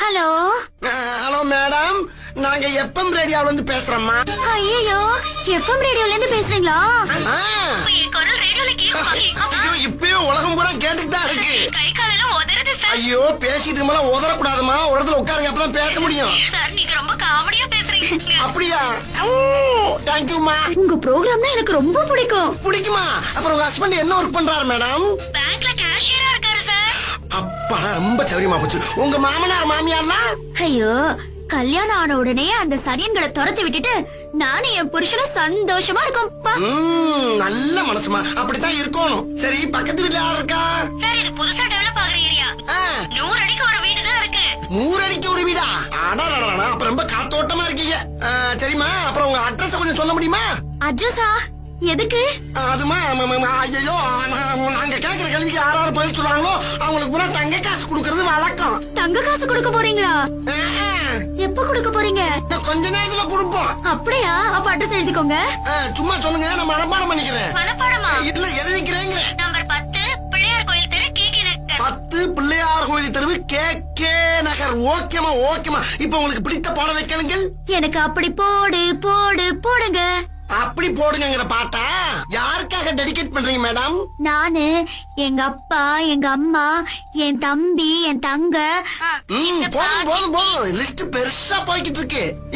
Hello hello madam, நாங்க FM ரேடியோல இருந்து பேசுறோம்மா. ஐயோ எஃப்எம் ரேடியோல இருந்து பேசுறீங்களா? ஐயோ, இப்பயும் உலகம் பூரா கேட்டுட்டு தான் இருக்கு. ஐயோ, பேசிட்டு மேல உதறக்கூடாதுமா, ஒரு இடத்துல உட்காருங்க, அப்பதான் பேச முடியும். அப்படியா? தேங்க்யூமா. உங்க ப்ரோக்ராம்னா எனக்கு ரொம்ப பிடிக்கும். பிடிக்குமா? அப்புறம் உங்க ஹஸ்பண்ட் என்ன ஒர்க் பண்றாரு மேடம்? அப்பா, ரொம்ப சௌரியமா போச்சு. உங்க மாமனார் மாமியார்லாம்? ஐயோ, கல்யாணம் ஆன உடனே அந்த சரியன்களை துரத்தி விட்டுட்டு நானும் என் புருஷனும் சந்தோஷமா இருக்கோம்ப்பா. நல்ல மனசுமா, அப்படித்தான் இருக்கணும். சரி, பக்கத்து வீட்டுல யார் இருக்கா? புதுசா டெவலப் ஆகுற ஏரியா. 100 அடிக்கு ஒரு வீடு தான் இருக்கு. 100 அடிக்கு ஒரு வீடா? அடடடடா, அப்ப ரொம்ப காத்தோட்டமா இருக்கீங்க. சரிம்மா, அப்புறம் உங்க அட்ரஸ் கொஞ்சம் சொல்ல முடியுமா? அட்ரஸா? எதுக்கு? அதுமா, ஐயோ, நாங்க கேக்குற கேள்விக்கு யாராவது பதில் சொல்றாங்களோ அவங்களுக்கு பூரா தங்க காசு கொடுக்கறது வழக்கம். தங்க காசு கொடுக்க போறீங்களா? எப்ப கொடுக்க போறீங்க? கொஞ்ச நேரத்துல கொடுப்போம். அப்படியா? அப்ப அட்ரஸ் எழுதிக்கோங்க. சும்மா சொல்லுங்க, நான் மனப்பாடம் பண்ணிக்கிறேன். மனப்பாடமா? இல்ல, எழுதிக்கிறேங்க. நம்பர் 10 பிள்ளையார் கோயில் தெரு, கேகே நகர். 10 பிள்ளையார் கோயில் தெருவு, கேகே நகர். ஓகேமா, ஓகேமா. இப்ப உங்களுக்கு பிடித்த பாடலை கேளுங்கள். எனக்கு அப்படி போடு போடு போடுங்க. அப்படி போடுங்கிற பாட்டா யாருக்காக டெடிகேட் பண்றீங்க மேடம்? நானு, எங்க அப்பா, எங்க அம்மா, என் தம்பி, என் தங்க. போதும் போதும் போதும், லிஸ்ட் பெருசா போய்கிட்டு இருக்கு.